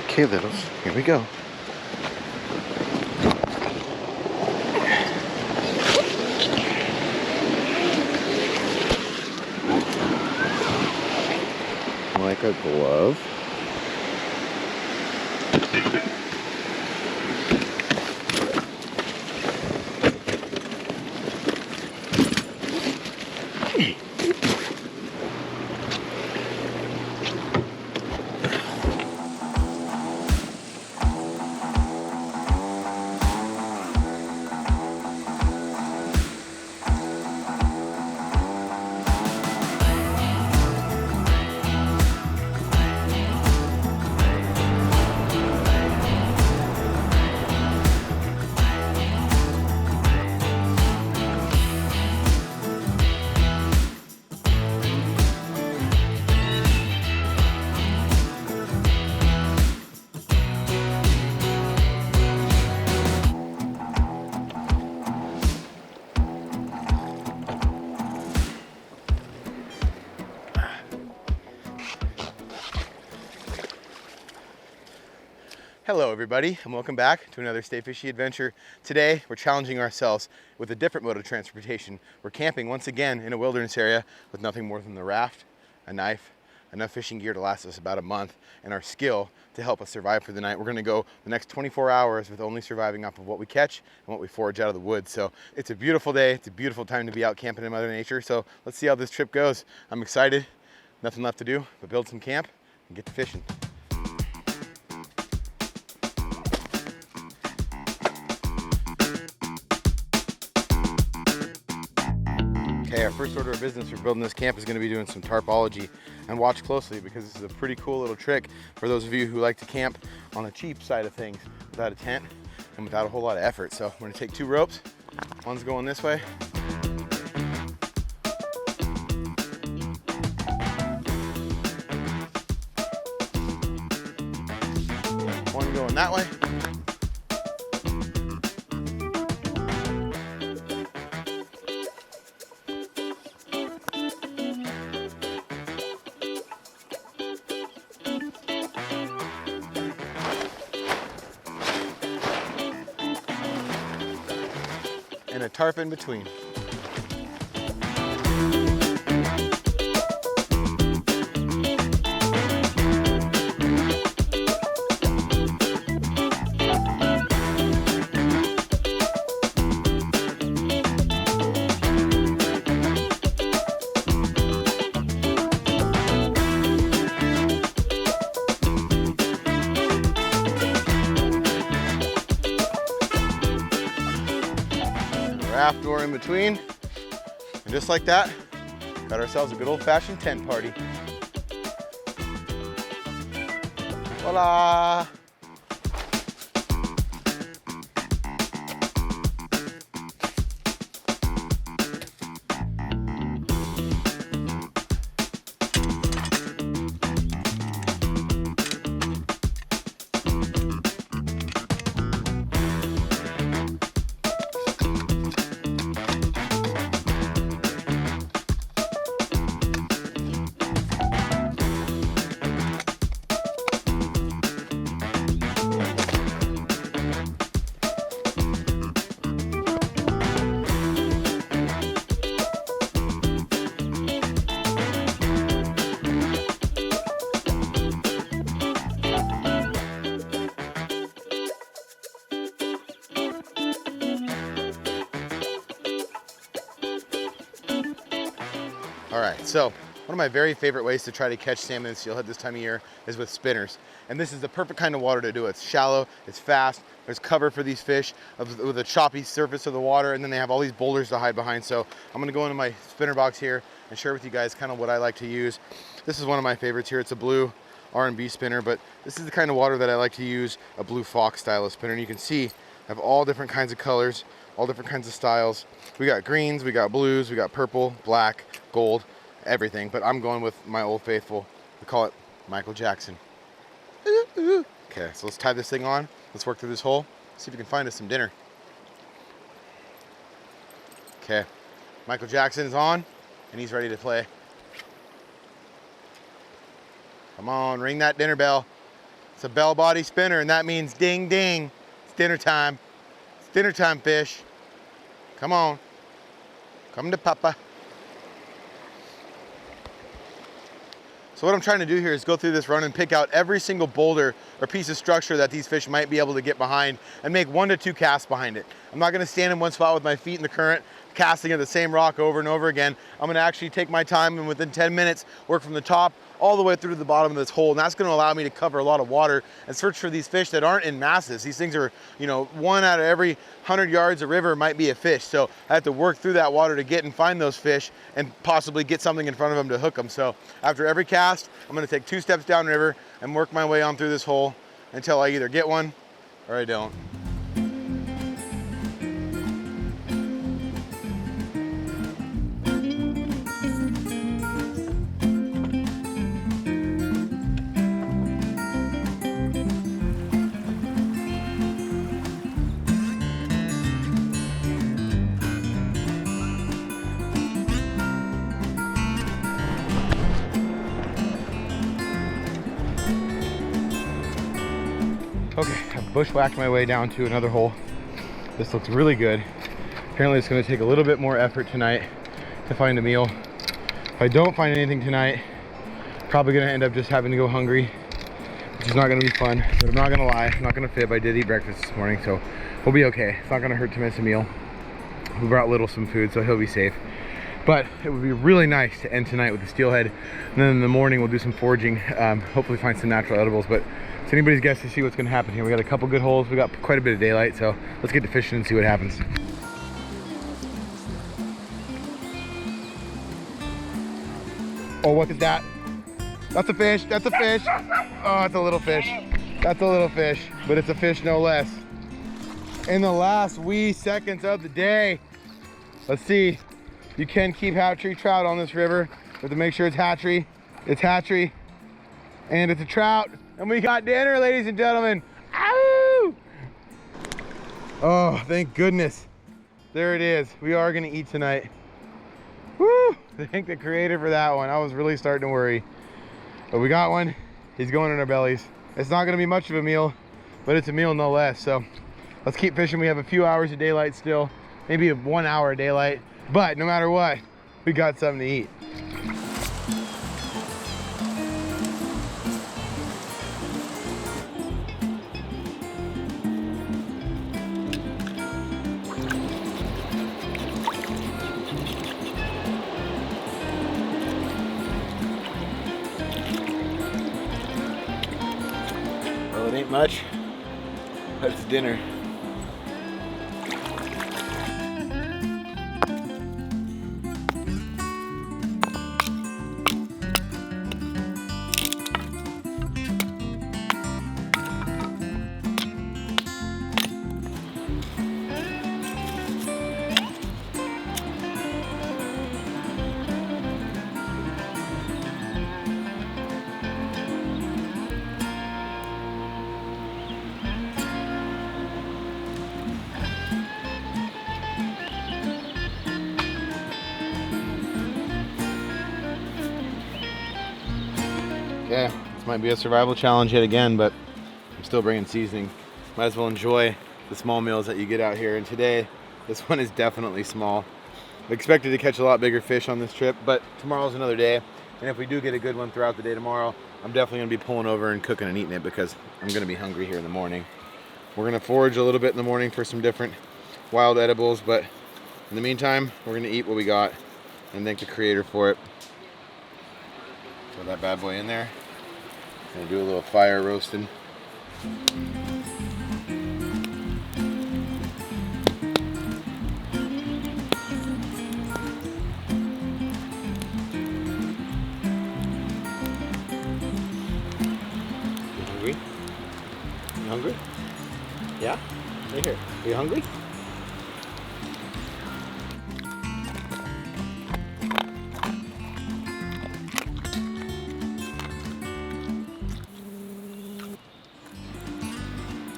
Okay, littles, here we go. Like a glove. Hello everybody, and welcome back to another Stay Fishy Adventure. Today, we're challenging ourselves with a different mode of transportation. We're camping once again in a wilderness area with nothing more than the raft, a knife, enough fishing gear to last us about a month, and our skill to help us survive for the night. We're gonna go the next 24 hours with only surviving off of what we catch and what we forage out of the woods. So it's a beautiful day, it's a beautiful time to be out camping in Mother Nature. So let's see how this trip goes. I'm excited, nothing left to do but build some camp and get to fishing. Okay, our first order of business for building this camp is going to be doing some tarpology, and watch closely because this is a pretty cool little trick for those of you who like to camp on the cheap side of things without a tent and without a whole lot of effort. So we're going to take 2 ropes, one's going this way, one going that way. And a tarp in between. Raft door in between, and just like that, got ourselves a good old-fashioned tent party. Voila! All right, so one of my very favorite ways to try to catch salmon and steelhead this time of year is with spinners. And this is the perfect kind of water to do it. It's shallow, it's fast, there's cover for these fish with a choppy surface of the water, and then they have all these boulders to hide behind. So I'm gonna go into my spinner box here and share with you guys kind of what I like to use. This is one of my favorites here. It's a blue R&B spinner, but this is the kind of water that I like to use, a blue fox style of spinner. And you can see I have all different kinds of colors, all different kinds of styles. We got greens, we got blues, we got purple, black, gold, everything. But I'm going with my old faithful. We call it Michael Jackson. Okay, so let's tie this thing on. Let's work through this hole. See if we can find us some dinner. Okay, Michael Jackson is on and he's ready to play. Come on, ring that dinner bell. It's a bell body spinner, and that means ding ding. It's dinner time. It's dinner time, fish. Come on. Come to Papa. So what I'm trying to do here is go through this run and pick out every single boulder or piece of structure that these fish might be able to get behind and make 1 to 2 casts behind it. I'm not gonna stand in one spot with my feet in the current, casting at the same rock over and over again. I'm gonna actually take my time and within 10 minutes, work from the top all the way through to the bottom of this hole. And that's gonna allow me to cover a lot of water and search for these fish that aren't in masses. These things are, you know, 1 out of every 100 yards of river might be a fish. So I have to work through that water to get and find those fish and possibly get something in front of them to hook them. So after every cast, I'm gonna take 2 steps downriver and work my way on through this hole until I either get one or I don't. Okay, I've bushwhacked my way down to another hole. This looks really good. Apparently it's gonna take a little bit more effort tonight to find a meal. If I don't find anything tonight, probably gonna end up just having to go hungry, which is not gonna be fun. But I'm not gonna lie, I'm not gonna fib. I did eat breakfast this morning, so we'll be okay. It's not gonna hurt to miss a meal. We brought Little some food, so he'll be safe. But it would be really nice to end tonight with the steelhead. And then in the morning, we'll do some foraging, hopefully find some natural edibles. But it's anybody's guess to see what's gonna happen here. We got a couple good holes. We got quite a bit of daylight, so let's get to fishing and see what happens. Oh, what is that? That's a fish, that's a fish. Oh, it's a little fish. That's a little fish, but it's a fish no less. In the last wee seconds of the day, let's see. You can keep hatchery trout on this river, but to make sure it's hatchery, and it's a trout. And we got dinner, ladies and gentlemen. Ow! Oh, thank goodness. There it is. We are gonna eat tonight. Woo! Thank the creator for that one. I was really starting to worry. But we got one. He's going in our bellies. It's not gonna be much of a meal, but it's a meal no less. So let's keep fishing. We have a few hours of daylight still, maybe 1 hour of daylight. But no matter what, we got something to eat. Well, it ain't much, but it's dinner. Yeah, this might be a survival challenge yet again, but I'm still bringing seasoning. Might as well enjoy the small meals that you get out here. And today, this one is definitely small. I expected to catch a lot bigger fish on this trip, but tomorrow's another day. And if we do get a good one throughout the day tomorrow, I'm definitely gonna be pulling over and cooking and eating it because I'm gonna be hungry here in the morning. We're gonna forage a little bit in the morning for some different wild edibles, but in the meantime, we're gonna eat what we got and thank the creator for it. Throw that bad boy in there. Gonna do a little fire roasting. You hungry? You hungry? Yeah? Right here. Are you hungry?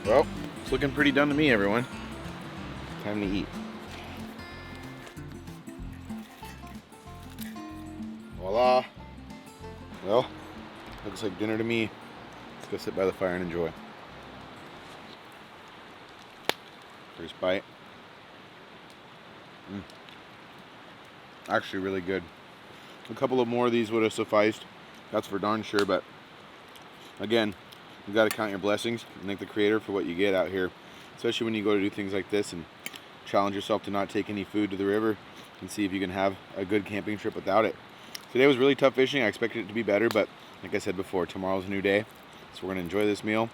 Well, it's looking pretty done to me, everyone. Time to eat. Voila. Well, looks like dinner to me. go sit by the fire and enjoy. First bite. Actually really good. A couple of more of these would have sufficed. That's for darn sure, but again, you got to count your blessings and thank the Creator for what you get out here, especially when you go to do things like this and challenge yourself to not take any food to the river and see if you can have a good camping trip without it. Today was really tough fishing. I expected it to be better, but like I said before, tomorrow's a new day. So we're going to enjoy this meal,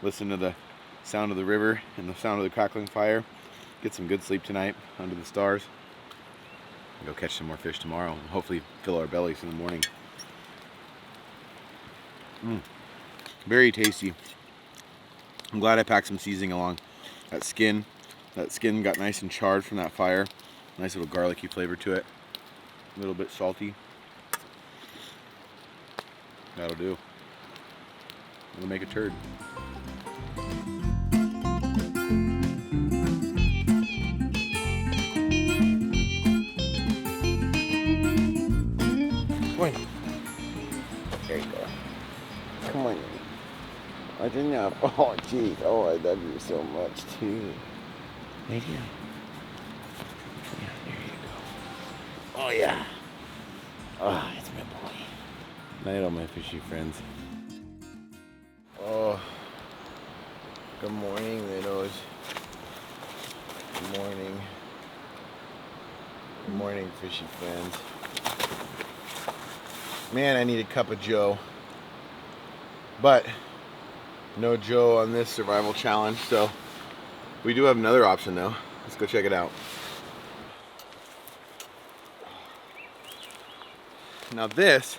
listen to the sound of the river and the sound of the crackling fire, get some good sleep tonight under the stars, and go catch some more fish tomorrow and hopefully fill our bellies in the morning. Very tasty. I'm glad I packed some seasoning along. That skin got nice and charred from that fire. Nice little garlicky flavor to it. A little bit salty. That'll do. It'll make a turd. Come on. There you go. Come on. I didn't have. Oh, geez. Oh, I love you so much, too. Right here. Yeah, there you go. Oh, yeah. Oh, it's my boy. Night, all my fishy friends. Oh. Good morning, minnows. Good morning. Good morning, fishy friends. Man, I need a cup of Joe. But no Joe on this survival challenge, so we do have another option though. Let's go check it out. Now this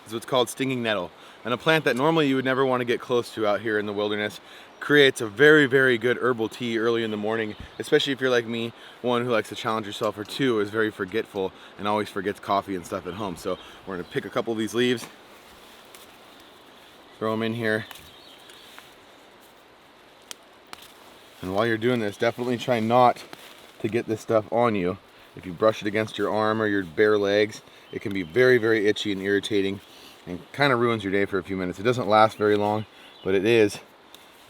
is what's called stinging nettle, and a plant that normally you would never want to get close to out here in the wilderness. Creates a very, very good herbal tea early in the morning, especially if you're like me, one who likes to challenge yourself, or two is very forgetful and always forgets coffee and stuff at home. So we're gonna pick a couple of these leaves, throw them in here. And while you're doing this, definitely try not to get this stuff on you. If you brush it against your arm or your bare legs, it can be very, very itchy and irritating and kind of ruins your day for a few minutes. It doesn't last very long, but it is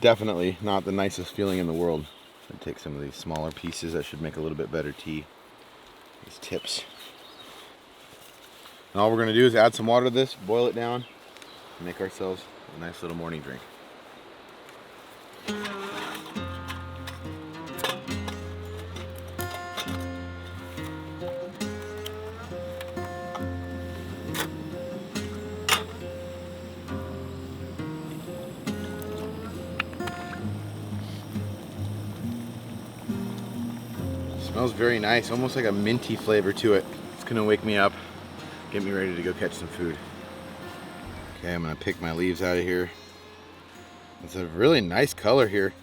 definitely not the nicest feeling in the world. I'll take some of these smaller pieces that should make a little bit better tea. These tips. And all we're going to do is add some water to this, boil it down, and make ourselves a nice little morning drink. Smells very nice, almost like a minty flavor to it. It's gonna wake me up, get me ready to go catch some food. Okay, I'm gonna pick my leaves out of here. It's a really nice color here.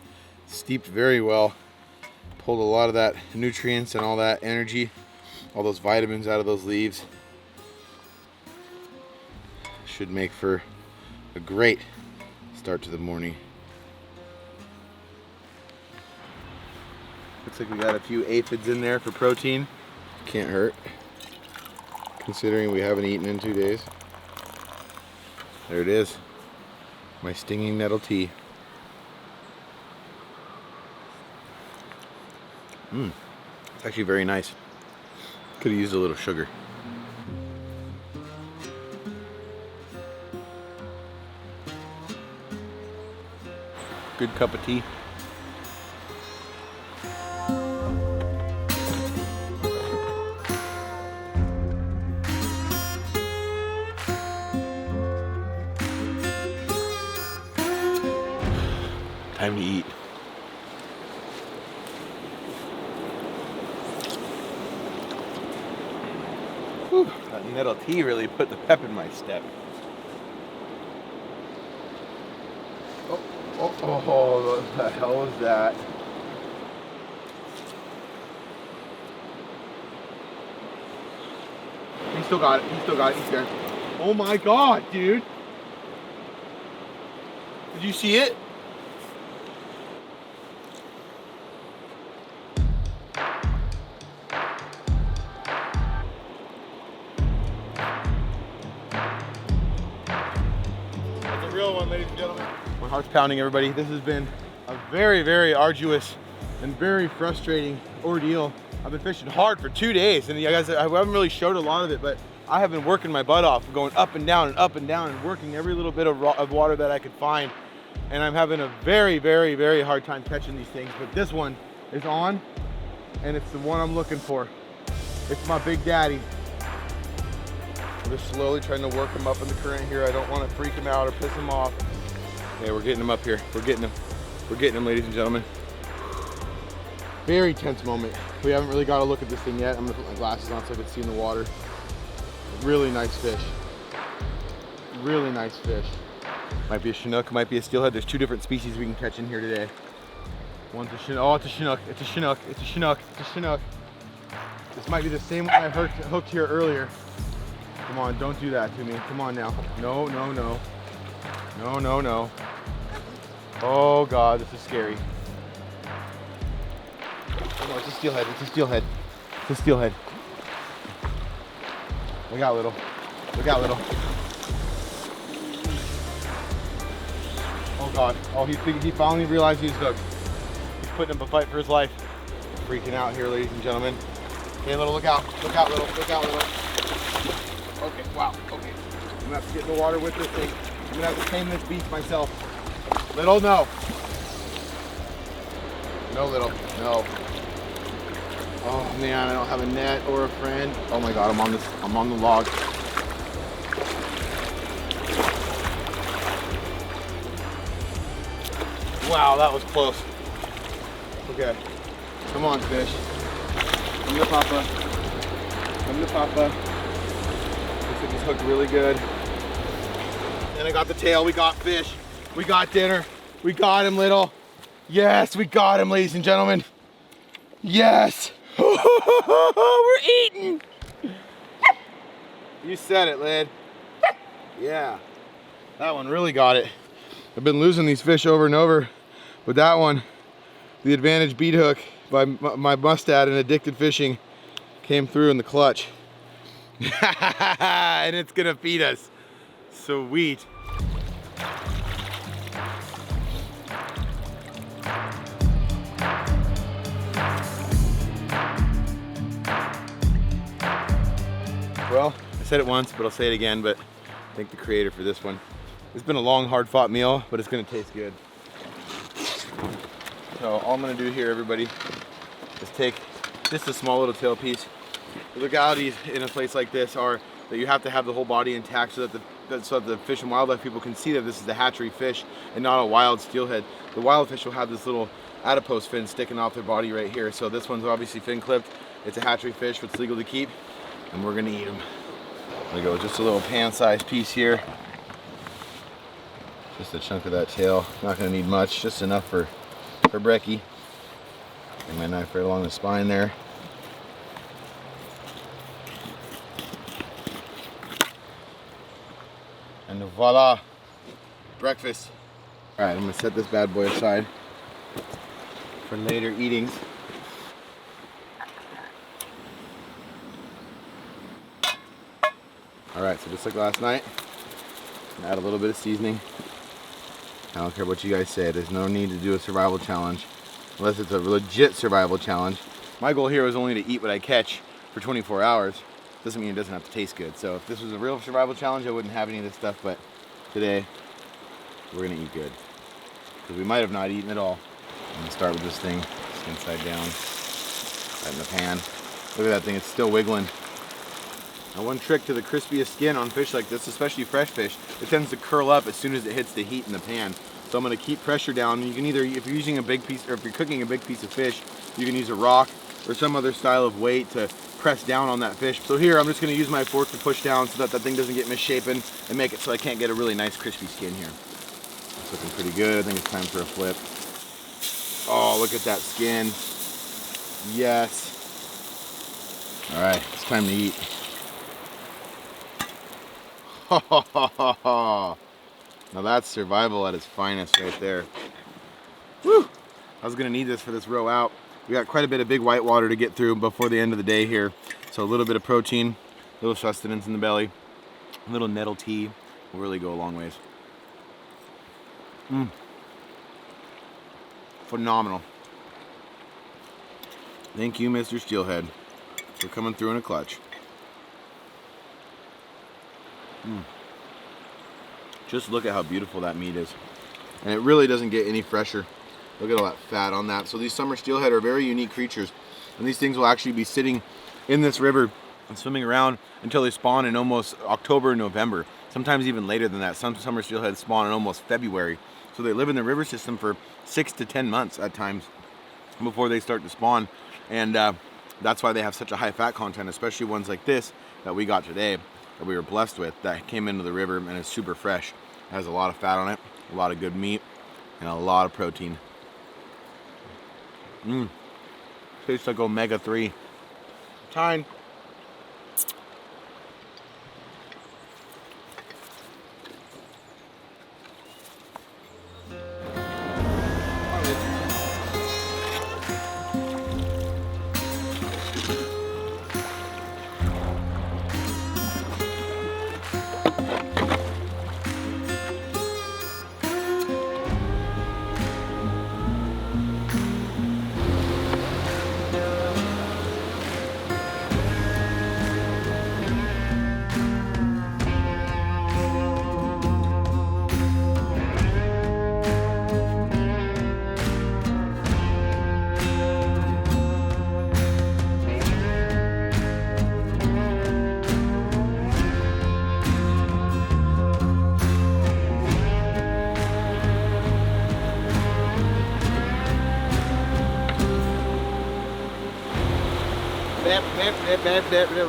Steeped very well. Pulled a lot of that nutrients and all that energy, all those vitamins out of those leaves. Should make for a great start to the morning. Looks like we got a few aphids in there for protein. Can't hurt, considering we haven't eaten in 2 days. There it is, my stinging nettle tea. It's actually very nice. Could have used a little sugar. Good cup of tea. Time to eat. Whew, that nettle tea really put the pep in my step. Oh, what the hell was that? He still got it, he's there. Oh my God, dude. Did you see it? real one, ladies and gentlemen. My heart's pounding, everybody. This has been a very, very arduous and very frustrating ordeal. I've been fishing hard for 2 days, and you guys, I haven't really showed a lot of it, but I have been working my butt off, going up and down and up and down and working every little bit of water that I could find. And I'm having a very, very, very hard time catching these things, but this one is on, and it's the one I'm looking for. It's my big daddy. I'm just slowly trying to work him up in the current here. I don't want to freak him out or piss him off. Okay, we're getting him up here. We're getting him. We're getting him, ladies and gentlemen. Very tense moment. We haven't really got a look at this thing yet. I'm gonna put my glasses on so I can see in the water. Really nice fish. Really nice fish. Might be a Chinook, might be a steelhead. There's 2 different species we can catch in here today. One's a Chinook. Oh, it's a Chinook. It's a Chinook. It's a Chinook. It's a Chinook. This might be the same one I hooked here earlier. Come on, don't do that to me. Come on now. No, no, no. No, no, no. Oh God, this is scary. Oh no, it's a steelhead. It's a steelhead. It's a steelhead. Look out, little. Look out, little. Oh God. Oh, he finally realized he was hooked. He's putting up a fight for his life. Freaking out here, ladies and gentlemen. Okay, little, look out. Look out, little. Look out, little. Okay, wow, okay. I'm gonna have to get in the water with this thing. I'm gonna have to tame this beast myself. Little, no. No, little, no. Oh man, I don't have a net or a friend. Oh my God, I'm on the log. Wow, that was close. Okay, come on, fish. Come to Papa. Come to Papa. Looks like he's hooked really good. And I got the tail, we got fish. We got dinner. We got him, little. Yes, we got him, ladies and gentlemen. Yes. We're eating. You said it, Lid. Yeah. That one really got it. I've been losing these fish over and over, but that one, the Advantage bead hook by my Mustad and Addicted Fishing, came through in the clutch. And it's gonna feed us. Sweet. Well, I said it once, but I'll say it again, but thank the creator for this one. It's been a long, hard-fought meal, but it's gonna taste good. So all I'm gonna do here, everybody, is take just a small little tail piece. The legalities in a place like this are that you have to have the whole body intact so that the Fish and Wildlife people can see that this is a hatchery fish and not a wild steelhead. The wild fish will have this little adipose fin sticking off their body right here. So this one's obviously fin clipped. It's a hatchery fish, it's legal to keep, and we're gonna eat them. There we go, just a little pan-sized piece here. Just a chunk of that tail. Not gonna need much, just enough for brekkie. Bring my knife right along the spine there. And voila, breakfast. All right, I'm gonna set this bad boy aside for later eatings. All right, so just like last night, add a little bit of seasoning. I don't care what you guys say, there's no need to do a survival challenge unless it's a legit survival challenge. My goal here was only to eat what I catch for 24 hours. Doesn't mean it doesn't have to taste good. So if this was a real survival challenge, I wouldn't have any of this stuff, but today we're gonna eat good. Because we might have not eaten at all. I'm gonna start with this thing, skin side down, right in the pan. Look at that thing, it's still wiggling. Now one trick to the crispiest skin on fish like this, especially fresh fish, it tends to curl up as soon as it hits the heat in the pan. So I'm gonna keep pressure down. You can either, if you're using a big piece, or if you're cooking a big piece of fish, you can use a rock or some other style of weight to press down on that fish. So here, I'm just gonna use my fork to push down so that thing doesn't get misshapen and make it so I can't get a really nice crispy skin here. It's looking pretty good. I think it's time for a flip. Oh, look at that skin. Yes. All right, it's time to eat. Now that's survival at its finest right there. Woo! I was gonna need this for this row out. We got quite a bit of big white water to get through before the end of the day here. So a little bit of protein, a little sustenance in the belly, a little nettle tea will really go a long ways. Phenomenal. Thank you, Mr. Steelhead, for coming through in a clutch. Just look at how beautiful that meat is. And it really doesn't get any fresher. Look at all that fat on that. So these summer steelhead are very unique creatures. And these things will actually be sitting in this river and swimming around until they spawn in almost October, November. Sometimes even later than that. Some summer steelhead spawn in almost February. So they live in the river system for 6 to 10 months at times before they start to spawn. And that's why they have such a high fat content, especially ones like this that we got today, that we were blessed with, that came into the river and is super fresh. It has a lot of fat on it, a lot of good meat, and a lot of protein. Tastes like omega-3. Tine.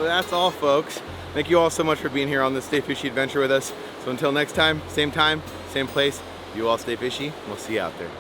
That's all, folks. Thank you all so much for being here on this Stay Fishy adventure with us. So until next time, same place, you all stay fishy. We'll see you out there.